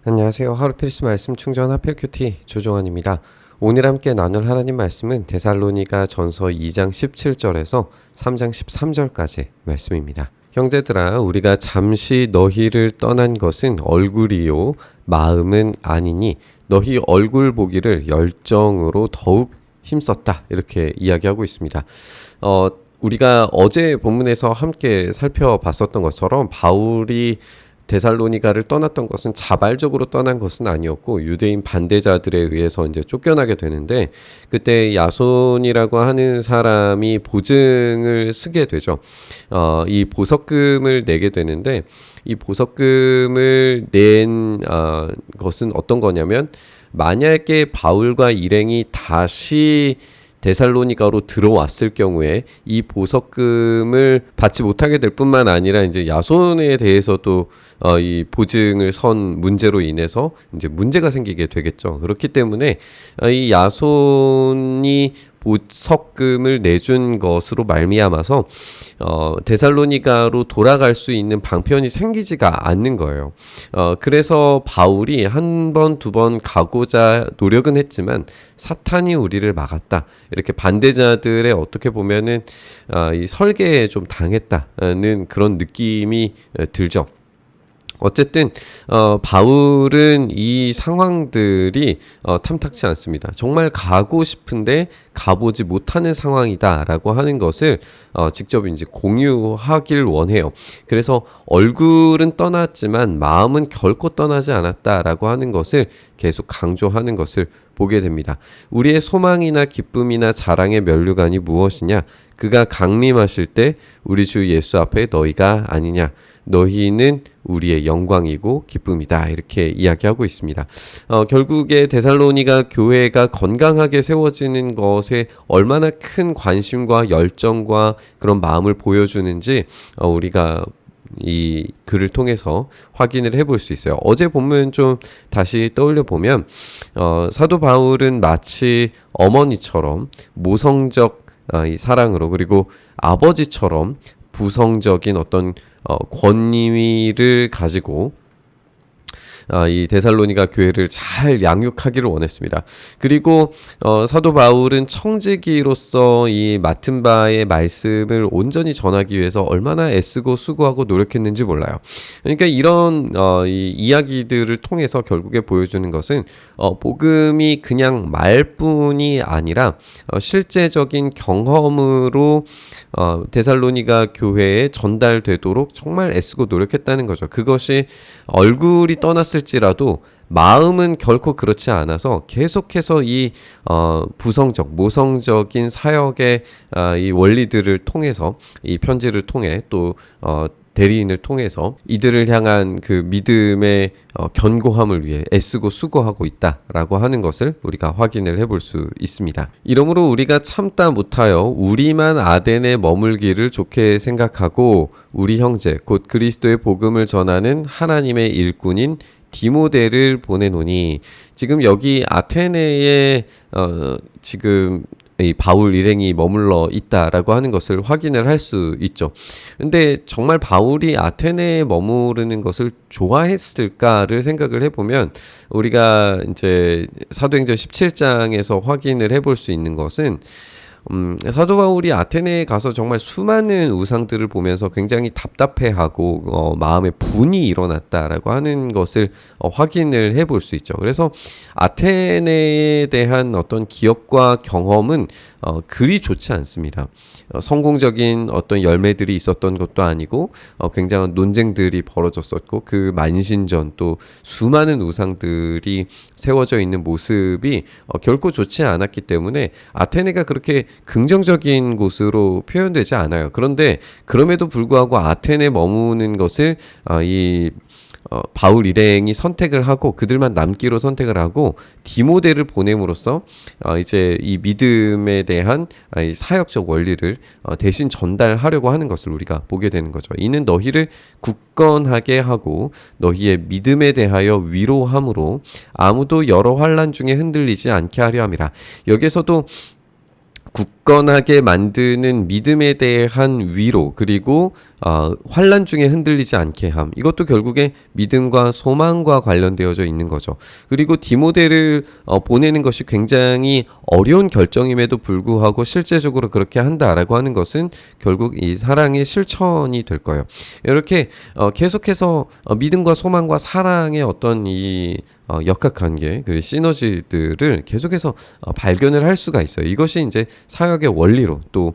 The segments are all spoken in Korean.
안녕하세요. 하루 필수 말씀 충전 하필 큐티 조종환입니다. 오늘 함께 나눌 하나님 말씀은 데살로니가 전서 2장 17절에서 3장 13절까지 말씀입니다. 형제들아, 우리가 잠시 너희를 떠난 것은 얼굴이요 마음은 아니니 너희 얼굴 보기를 열정으로 더욱 힘썼다, 이렇게 이야기하고 있습니다. 우리가 어제 본문에서 함께 살펴봤었던 것처럼 바울이 데살로니가를 떠났던 것은 자발적으로 떠난 것은 아니었고 유대인 반대자들에 의해서 이제 쫓겨나게 되는데, 그때 야손이라고 하는 사람이 보증을 쓰게 되죠. 이 보석금을 내게 되는데, 이 보석금을 낸 것은 어떤 거냐면, 만약에 바울과 일행이 다시 데살로니가로 들어왔을 경우에 이 보석금을 받지 못하게 될 뿐만 아니라 이제 야손에 대해서도 이 보증을 선 문제로 인해서 이제 문제가 생기게 되겠죠. 그렇기 때문에 이 야손이 보석금을 내준 것으로 말미암아서 데살로니가로 돌아갈 수 있는 방편이 생기지가 않는 거예요. 그래서 바울이 한 번, 두 번 가고자 노력은 했지만 사탄이 우리를 막았다, 이렇게 반대자들의 어떻게 보면은 이 설계에 좀 당했다는 그런 느낌이 들죠. 어쨌든 바울은 이 상황들이 탐탁치 않습니다. 정말 가고 싶은데 가보지 못하는 상황이다라고 하는 것을 직접 이제 공유하길 원해요. 그래서 얼굴은 떠났지만 마음은 결코 떠나지 않았다라고 하는 것을 계속 강조하는 것을 보게 됩니다. 우리의 소망이나 기쁨이나 자랑의 면류관이 무엇이냐? 그가 강림하실 때 우리 주 예수 앞에 너희가 아니냐? 너희는 우리의 영광이고 기쁨이다, 이렇게 이야기하고 있습니다. 결국에 데살로니가 교회가 건강하게 세워지는 것에 얼마나 큰 관심과 열정과 그런 마음을 보여주는지 우리가 이 글을 통해서 확인을 해볼 수 있어요. 어제 본문 좀 다시 떠올려 보면 사도 바울은 마치 어머니처럼 모성적 이 사랑으로, 그리고 아버지처럼 부성적인 어떤 권위를 가지고 이 데살로니가 교회를 잘 양육하기를 원했습니다. 그리고 사도 바울은 청지기로서 이 맡은 바의 말씀을 온전히 전하기 위해서 얼마나 애쓰고 수고하고 노력했는지 몰라요. 그러니까 이런 이 이야기들을 통해서 결국에 보여주는 것은 복음이 그냥 말뿐이 아니라 실제적인 경험으로 데살로니가 교회에 전달되도록 정말 애쓰고 노력했다는 거죠. 그것이 얼굴이 떠났을지라도 마음은 결코 그렇지 않아서 계속해서 이 부성적, 모성적인 사역의 이 원리들을 통해서, 이 편지를 통해 또 대리인을 통해서 이들을 향한 그 믿음의 견고함을 위해 애쓰고 수고하고 있다라고 하는 것을 우리가 확인을 해볼 수 있습니다. 이러므로 우리가 참다 못하여 우리만 아덴에 머물기를 좋게 생각하고 우리 형제 곧 그리스도의 복음을 전하는 하나님의 일꾼인 디모데를 보내노니, 지금 여기 아테네에 지금 이 바울 일행이 머물러 있다라고 하는 것을 확인을 할 수 있죠. 근데 정말 바울이 아테네에 머무르는 것을 좋아했을까를 생각을 해보면, 우리가 이제 사도행전 17장에서 확인을 해볼 수 있는 것은 사도 바울이 아테네에 가서 정말 수많은 우상들을 보면서 굉장히 답답해하고 마음에 분이 일어났다라고 하는 것을 확인을 해볼 수 있죠. 그래서 아테네에 대한 어떤 기억과 경험은 그리 좋지 않습니다. 성공적인 어떤 열매들이 있었던 것도 아니고 굉장한 논쟁들이 벌어졌었고, 그 만신전 또 수많은 우상들이 세워져 있는 모습이 결코 좋지 않았기 때문에 아테네가 그렇게 긍정적인 곳으로 표현되지 않아요. 그런데 그럼에도 불구하고 아테네에 머무는 것을 바울 일행이 선택을 하고 그들만 남기로 선택을 하고 디모데를 보냄으로써 이제 이 믿음에 대한 이 사역적 원리를 대신 전달하려고 하는 것을 우리가 보게 되는 거죠. 이는 너희를 굳건하게 하고 너희의 믿음에 대하여 위로함으로 아무도 여러 환난 중에 흔들리지 않게 하려 함이라. 여기에서도 굳건하게 만드는 믿음에 대한 위로, 그리고 환난 중에 흔들리지 않게 함, 이것도 결국에 믿음과 소망과 관련되어져 있는 거죠. 그리고 디모데를 보내는 것이 굉장히 어려운 결정임에도 불구하고 실제적으로 그렇게 한다라고 하는 것은 결국 이 사랑의 실천이 될 거예요. 이렇게 계속해서 믿음과 소망과 사랑의 어떤 이 역학관계, 그리고 시너지들을 계속해서 발견을 할 수가 있어요. 이것이 이제 사역의 원리로, 또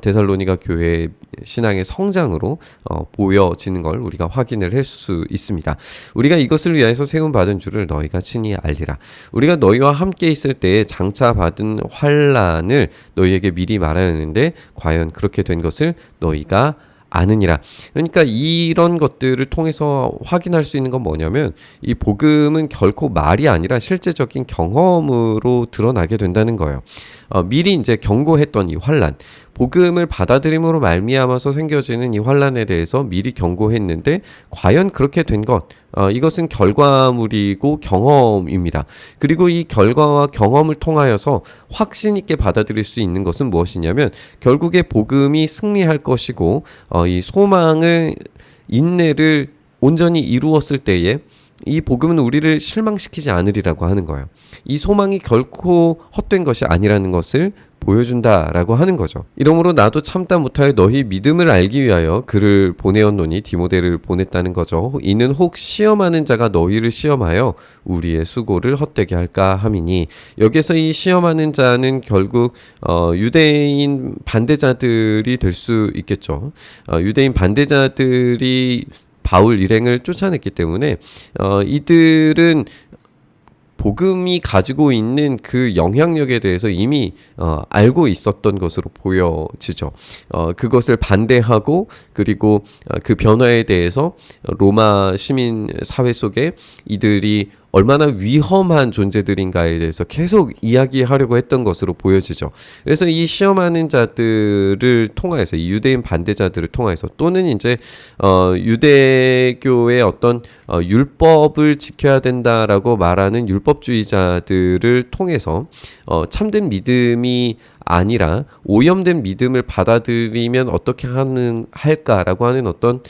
데살로니가 교회의 신앙의 성장으로 보여지는 걸 우리가 확인을 할 수 있습니다. 우리가 이것을 위하여서 세움 받은 줄을 너희가 친히 알리라. 우리가 너희와 함께 있을 때에 장차 받은 환난을 너희에게 미리 말하였는데 과연 그렇게 된 것을 너희가 아느니라. 그러니까 이런 것들을 통해서 확인할 수 있는 건 뭐냐면, 이 복음은 결코 말이 아니라 실제적인 경험으로 드러나게 된다는 거예요. 미리 이제 경고했던 이 환난, 복음을 받아들임으로 말미암아서 생겨지는 이 환난에 대해서 미리 경고했는데 과연 그렇게 된 것, 이것은 결과물이고 경험입니다. 그리고 이 결과와 경험을 통하여서 확신 있게 받아들일 수 있는 것은 무엇이냐면, 결국에 복음이 승리할 것이고 이 소망을, 인내를 온전히 이루었을 때에 이 복음은 우리를 실망시키지 않으리라고 하는 거예요. 이 소망이 결코 헛된 것이 아니라는 것을 보여준다라고 하는 거죠. 이러므로 나도 참다 못하여 너희 믿음을 알기 위하여 그를 보내었노니, 디모데를 보냈다는 거죠. 이는 혹 시험하는 자가 너희를 시험하여 우리의 수고를 헛되게 할까 함이니, 여기서 이 시험하는 자는 결국 유대인 반대자들이 될 수 있겠죠. 유대인 반대자들이 바울 일행을 쫓아냈기 때문에 이들은 복음이 가지고 있는 그 영향력에 대해서 이미 알고 있었던 것으로 보여지죠. 그것을 반대하고, 그리고 그 변화에 대해서 로마 시민 사회 속에 이들이 얼마나 위험한 존재들인가에 대해서 계속 이야기하려고 했던 것으로 보여지죠. 그래서 이 시험하는 자들을 통해서, 이 유대인 반대자들을 통해서, 또는 이제 유대교의 어떤 율법을 지켜야 된다라고 말하는 율법주의자들을 통해서 참된 믿음이 아니라 오염된 믿음을 받아들이면 어떻게 할까라고 하는 어떤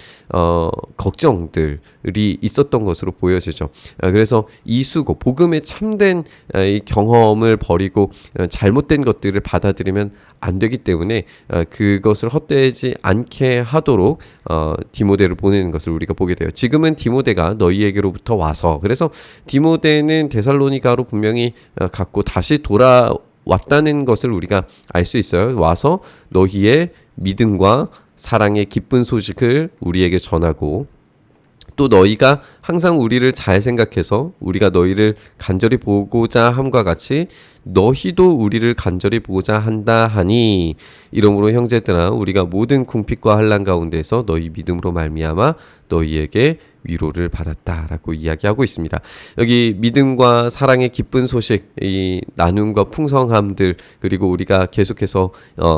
걱정들이 있었던 것으로 보여지죠. 그래서 이 수고, 복음의 참된 이 경험을 버리고 잘못된 것들을 받아들이면 안 되기 때문에 그것을 헛되지 않게 하도록 디모데를 보내는 것을 우리가 보게 돼요. 지금은 디모데가 너희에게로부터 와서, 그래서 디모데는 데살로니가로 분명히 갔고 다시 왔다는 것을 우리가 알 수 있어요. 와서 너희의 믿음과 사랑의 기쁜 소식을 우리에게 전하고, 또 너희가 항상 우리를 잘 생각해서 우리가 너희를 간절히 보고자 함과 같이 너희도 우리를 간절히 보고자 한다 하니, 이러므로 형제들아 우리가 모든 궁핍과 환난 가운데서 너희 믿음으로 말미암아 너희에게 위로를 받았다라고 이야기하고 있습니다. 여기 믿음과 사랑의 기쁜 소식, 이 나눔과 풍성함들, 그리고 우리가 계속해서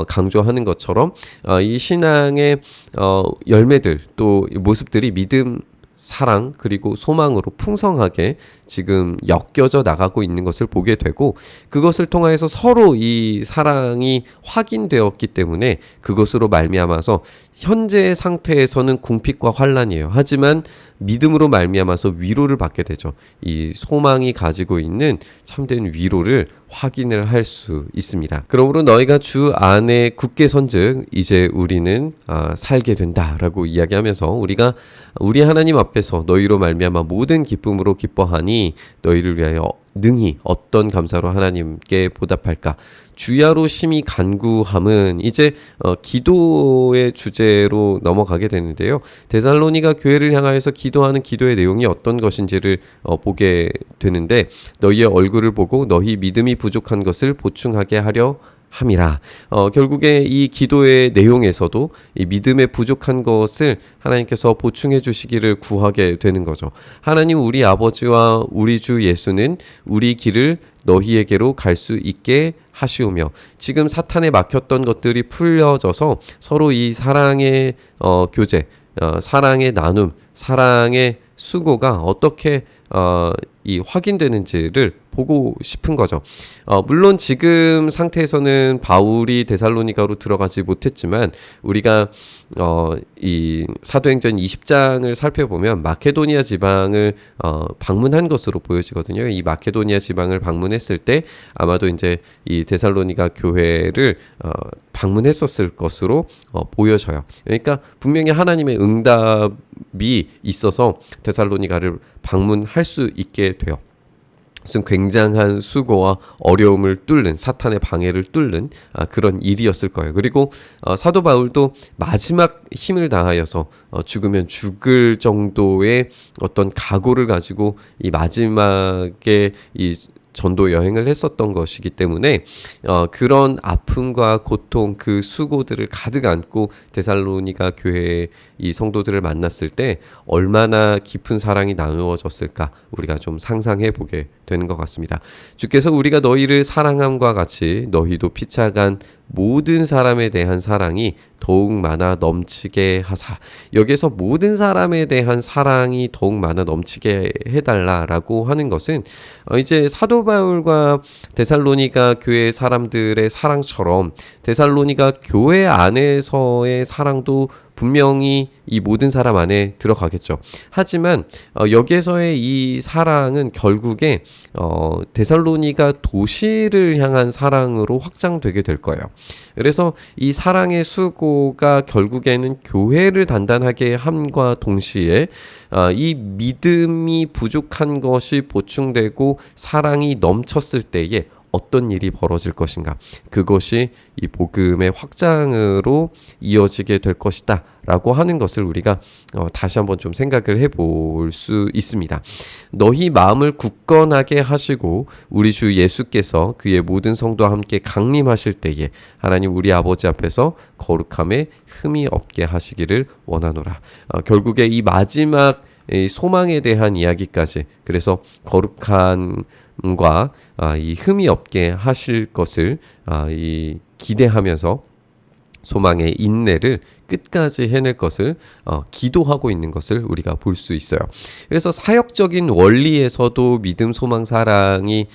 강조하는 것처럼 이 신앙의 열매들, 또 모습들이 믿음, 사랑, 그리고 소망으로 풍성하게 지금 엮여져 나가고 있는 것을 보게 되고, 그것을 통해서 서로 이 사랑이 확인되었기 때문에 그것으로 말미암아서 현재의 상태에서는 궁핍과 환난이에요. 하지만 믿음으로 말미암아서 위로를 받게 되죠. 이 소망이 가지고 있는 참된 위로를 확인을 할 수 있습니다. 그러므로 너희가 주 안에 굳게 선즉 이제 우리는 살게 된다라고 이야기하면서, 우리가 우리 하나님 앞에서 너희로 말미암아 모든 기쁨으로 기뻐하니 너희를 위하여 능히 어떤 감사로 하나님께 보답할까. 주야로 심히 간구함은 이제 기도의 주제로 넘어가게 되는데요. 데살로니가 교회를 향하여서 기도하는 기도의 내용이 어떤 것인지를 보게 되는데, 너희의 얼굴을 보고 너희 믿음이 부족한 것을 보충하게 하려 함이라. 결국에 이 기도의 내용에서도 이 믿음에 부족한 것을 하나님께서 보충해 주시기를 구하게 되는 거죠. 하나님 우리 아버지와 우리 주 예수는 우리 길을 너희에게로 갈 수 있게 하시오며, 지금 사탄에 막혔던 것들이 풀려져서 서로 이 사랑의 교제, 사랑의 나눔, 사랑의 수고가 어떻게 이 확인되는지를 보고 싶은 거죠. 물론 지금 상태에서는 바울이 데살로니가로 들어가지 못했지만 우리가 이 사도행전 20장을 살펴보면 마케도니아 지방을 방문한 것으로 보여지거든요. 이 마케도니아 지방을 방문했을 때 아마도 이제 이 데살로니가 교회를 방문했었을 것으로 보여져요. 그러니까 분명히 하나님의 응답이 있어서 데살로니가를 방문할 수 있게 돼요. 무슨 굉장한 수고와 어려움을 뚫는, 사탄의 방해를 뚫는 그런 일이었을 거예요. 그리고 사도 바울도 마지막 힘을 다하여서 죽으면 죽을 정도의 어떤 각오를 가지고 이 마지막에 이 전도 여행을 했었던 것이기 때문에 그런 아픔과 고통, 그 수고들을 가득 안고 데살로니가 교회의 이 성도들을 만났을 때 얼마나 깊은 사랑이 나누어졌을까 우리가 좀 상상해 보게 되는 것 같습니다. 주께서 우리가 너희를 사랑함과 같이 너희도 피차간 모든 사람에 대한 사랑이 더욱 많아 넘치게 하사. 여기서 모든 사람에 대한 사랑이 더욱 많아 넘치게 해달라라고 하는 것은 이제 사도 바울과 데살로니가 교회 사람들의 사랑처럼 데살로니가 교회 안에서의 사랑도 분명히 이 모든 사람 안에 들어가겠죠. 하지만 여기에서의 이 사랑은 결국에 데살로니가 도시를 향한 사랑으로 확장되게 될 거예요. 그래서 이 사랑의 수고가 결국에는 교회를 단단하게 함과 동시에 이 믿음이 부족한 것이 보충되고 사랑이 넘쳤을 때에 어떤 일이 벌어질 것인가, 그것이 이 복음의 확장으로 이어지게 될 것이다 라고 하는 것을 우리가 다시 한번 좀 생각을 해볼 수 있습니다. 너희 마음을 굳건하게 하시고 우리 주 예수께서 그의 모든 성도와 함께 강림하실 때에 하나님 우리 아버지 앞에서 거룩함에 흠이 없게 하시기를 원하노라. 결국에 이 마지막 이 소망에 대한 이야기까지, 그래서 거룩한 이 흠이 없게 하실 것을 이 기대하면서 소망의 인내를 끝까지 해낼 것을 기도하고 있는 것을 우리가 볼 수 있어요. 그래서 사역적인 원리에서도 믿음, 소망, 사랑이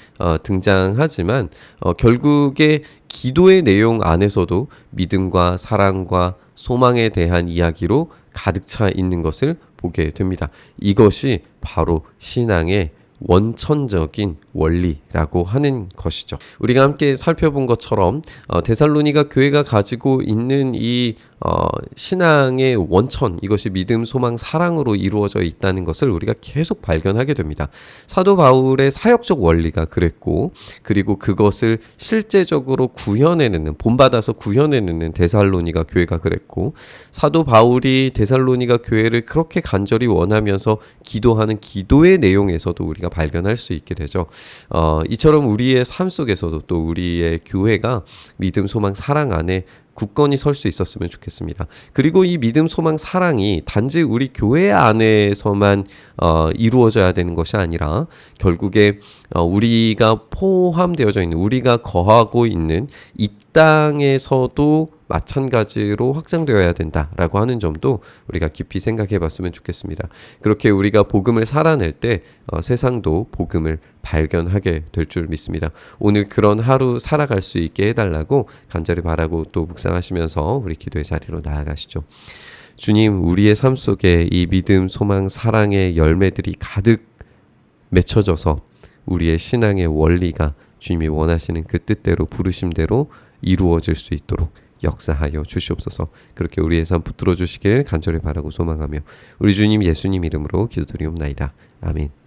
등장하지만 결국에 기도의 내용 안에서도 믿음과 사랑과 소망에 대한 이야기로 가득 차 있는 것을 보게 됩니다. 이것이 바로 신앙의 원천적인 원리라고 하는 것이죠. 우리가 함께 살펴본 것처럼 데살로니가 교회가 가지고 있는 이 신앙의 원천, 이것이 믿음, 소망, 사랑으로 이루어져 있다는 것을 우리가 계속 발견하게 됩니다. 사도 바울의 사역적 원리가 그랬고, 그리고 그것을 실제적으로 구현해내는, 본받아서 구현해내는 데살로니가 교회가 그랬고, 사도 바울이 데살로니가 교회를 그렇게 간절히 원하면서 기도하는 기도의 내용에서도 우리가 발견할 수 있게 되죠. 이처럼 우리의 삶 속에서도 또 우리의 교회가 믿음, 소망, 사랑 안에 굳건히 설 수 있었으면 좋겠습니다. 그리고 이 믿음, 소망, 사랑이 단지 우리 교회 안에서만 이루어져야 되는 것이 아니라 결국에 우리가 포함되어져 있는, 우리가 거하고 있는 이 땅에서도 마찬가지로 확장되어야 된다라고 하는 점도 우리가 깊이 생각해 봤으면 좋겠습니다. 그렇게 우리가 복음을 살아낼 때 세상도 복음을 발견하게 될 줄 믿습니다. 오늘 그런 하루 살아갈 수 있게 해달라고 간절히 바라고 또 묵상하시면서 우리 기도의 자리로 나아가시죠. 주님, 우리의 삶 속에 이 믿음, 소망, 사랑의 열매들이 가득 맺혀져서 우리의 신앙의 원리가 주님이 원하시는 그 뜻대로, 부르심대로 이루어질 수 있도록 역사하여 주시옵소서. 그렇게 우리의 삶 붙들어 주시길 간절히 바라고 소망하며 우리 주님 예수님 이름으로 기도드리옵나이다. 아멘.